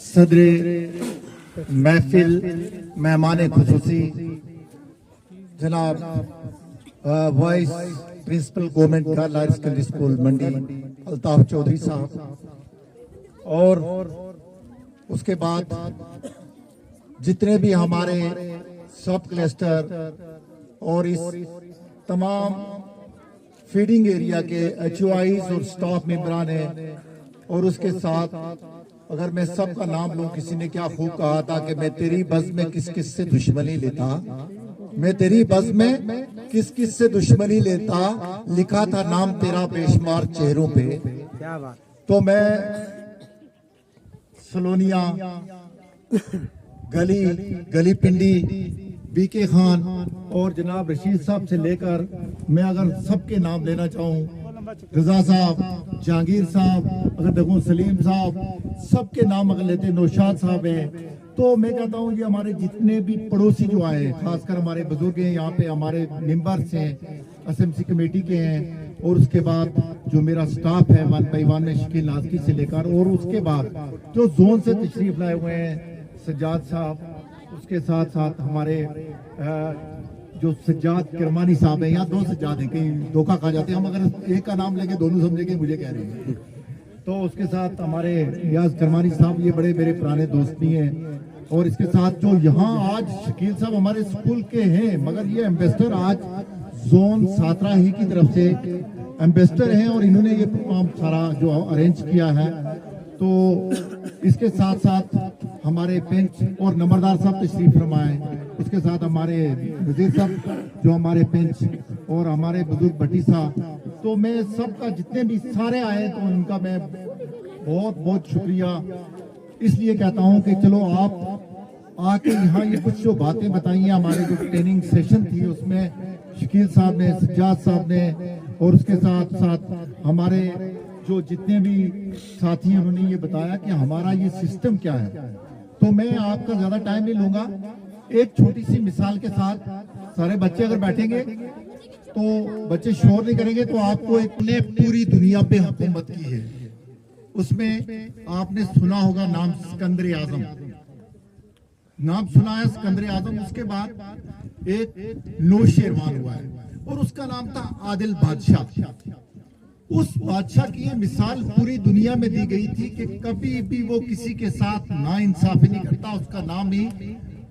صدر محفل مہمان خصوصی جناب vice principal government girl higher secondary school Mandi Altaf Chaudhry صاحب، اور اس کے بعد جتنے بھی ہمارے سب کلسٹر اور اس تمام فیڈنگ ایریا کے ایچ او آئیز اور سٹاف ممبران ہیں، اور اس کے ساتھ اگر میں سب کا نام لوں، کسی نے کیا خوب کہا تھا کہ میں تیری بز میں کس کس سے دشمنی لیتا، میں تیری بز میں کس کس سے دشمنی لیتا، لکھا تھا نام تیرا بے شمار چہروں پہ۔ تو میں سلونیا، گلی پنڈی، بی کے خان اور جناب رشید صاحب سے لے کر میں اگر سب کے نام لینا چاہوں، رضا صاحب، جہانگیر صاحب، اگر دیکھوں سلیم صاحب، سب کے نام اگر لیتے، نوشاد صاحب ہیں، تو میں کہتا ہوں یہ ہمارے جتنے بھی پڑوسی جو آئے، خاص کر ہمارے بزرگ ہیں یہاں پہ، ہمارے ممبرس ہیں، ایس ایم سی کمیٹی کے ہیں، اور اس کے بعد جو میرا سٹاف ہے 1 بائی 1 میں شکیل نازکی سے لے کر، اور اس کے بعد جو زون سے تشریف لائے ہوئے ہیں سجاد صاحب، اس کے ساتھ ساتھ ہمارے جو سجاد کرمانی صاحب ہیں، یہاں 2 سجاد ہیں، کہیں دھوکہ کھا جاتے ہیں ہم، اگر ایک کا نام لے کے دونوں سمجھے کہ مجھے کہہ رہے ہیں، تو اس کے ساتھ ہمارے ریاض کرمانی صاحب، یہ بڑے میرے پرانے دوست بھی ہیں، اور اس کے ساتھ جو یہاں آج شکیل صاحب ہمارے اسکول کے ہیں، مگر یہ ایمبیسڈر آج زون 17 ہی کی طرف سے ایمبیسڈر ہیں، اور انہوں نے یہ پروگرام سارا جو ارینج کیا ہے۔ تو اس کے ساتھ ساتھ ہمارے پنچ اور نمبردار صاحب تشریف فرمائے، اس کے ساتھ ہمارے وزیر صاحب جو ہمارے پنچ، اور ہمارے بزرگ بھٹی صاحب، تو میں سب کا جتنے بھی سارے آئے تو ان کا میں بہت بہت شکریہ اس لیے کہتا ہوں کہ چلو آپ آ کے یہاں یہ کچھ جو باتیں بتائی ہیں، ہمارے جو ٹریننگ سیشن تھی اس میں شکیل صاحب نے، سجاد صاحب نے، اور اس کے ساتھ ساتھ ہمارے جو جتنے بھی ساتھی ہیں انہوں نے یہ بتایا کہ ہمارا یہ سسٹم کیا ہے۔ تو میں آپ کا زیادہ ٹائم نہیں لوں گا، ایک چھوٹی سی مثال کے ساتھ، سارے بچے اگر بیٹھیں گے تو بچے شور نہیں کریں گے، تو آپ کو ایک نے پوری دنیا پہ حکومت کی ہے، اس میں آپ نے سنا ہوگا نام سکندر اعظم، نام سنا ہے سکندر اعظم، اس کے بعد ایک نوشیروان ہوا ہے، اور اس کا نام تھا عادل بادشاہ۔ اس بادشاہ کی یہ مثال پوری دنیا میں دی گئی تھی کہ کبھی بھی وہ کسی کے ساتھ ناانصافی نہیں کرتا، اس کا نام ہی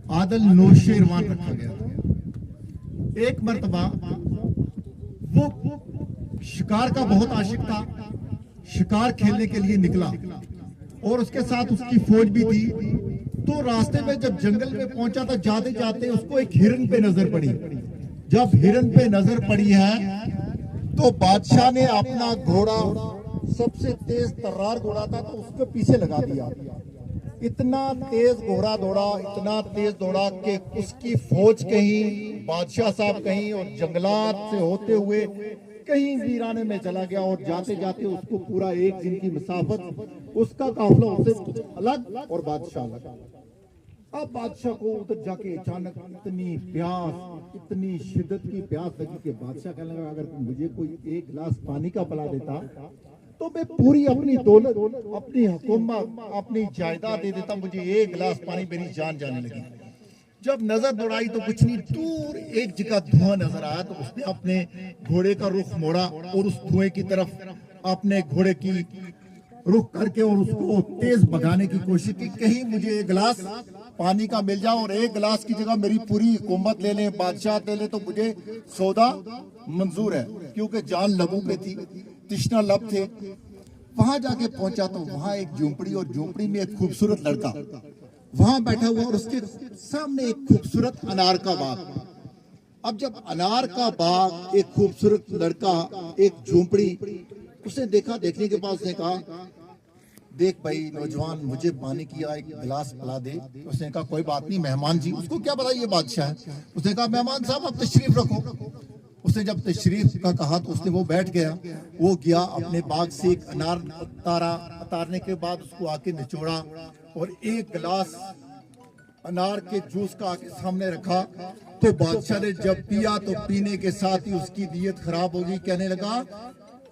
عادل نوشیروان رکھا گیا تھا۔ ایک مرتبہ وہ شکار کا بہت عاشق تھا، شکار کھیلنے کے لیے نکلا، اور اس کے ساتھ اس کی فوج بھی تھی، تو راستے میں جب جنگل میں پہنچا تھا، جاتے جاتے اس کو ایک ہرن پہ نظر پڑی۔ جب ہرن پہ نظر پڑی ہے تو بادشاہ نے اپنا گھوڑا، سب سے تیز ترار گھوڑا تھا، تو اس کو پیچھے لگا دیا۔ اتنا تیز گھوڑا دوڑا، اتنا تیز دوڑا کہ اس کی فوج کہیں، بادشاہ صاحب کہیں، اور جنگلات سے ہوتے ہوئے کہیں ویرانے میں چلا گیا، اور جاتے جاتے اس کو پورا 1 دن کی مسافت، اس کا قافلہ اس سے الگ اور بادشاہ الگ۔ اب بادشاہ کو ادھر جا کے اچانک اتنی پیاس، اتنی شدت کی پیاس لگی کہ بادشاہ کہنے لگا اگر مجھے کوئی 1 گلاس پانی کا پلا دیتا تو میں پوری اپنی دولت، اپنی حکومت، اپنی جائیداد دے دیتا، مجھے 1 گلاس پانی، میری جان جانے لگی۔ جب نظر دوڑائی تو کچھ نہیں، دور ایک جگہ دھواں نظر آیا، تو اس نے اپنے گھوڑے کا رخ موڑا، اور اس دھوئیں کی طرف اپنے گھوڑے کی رخ کر کے اور اس کو تیز بھگانے کی کوشش کی، کہیں مجھے 1 گلاس پانی کا مل جائے، اور 1 گلاس کی جگہ میری پوری حکومت لے لیں، بادشاہ لے لیں، تو مجھے سودا منظور ہے، کیونکہ جان لبوں پہ تھی، تشنا لب تھے۔ وہاں جا کے پہنچا تو وہاں ایک جھونپڑی، اور جھونپڑی میں ایک خوبصورت لڑکا وہاں بیٹھا ہوا، اور اس کے سامنے ایک خوبصورت انار کا باغ۔ اب جب انار کا باغ، ایک خوبصورت لڑکا، ایک جھونپڑی، اس نے دیکھا، دیکھنے کے بعد اس نے کہا دیکھ بھائی نوجوان، مجھے پانی کی 1 گلاس پلا دے۔ اس نے کہا کوئی بات نہیں مہمان جی، اس کو کیا پتا یہ بادشاہ ہے۔ اس نے کہا مہمان صاحب آپ تشریف رکھو۔ اس نے جب تشریف کا کہا تو اس نے وہ بیٹھ گیا، وہ گیا اپنے باغ سے ایک انار اتارنے کے بعد اس کو آ کے نچوڑا، اور 1 گلاس انار کے جوس کا آگے سامنے رکھا، تو بادشاہ نے جب پیا تو پینے کے ساتھ ہی اس کی نیت خراب ہو گئی، کہنے لگا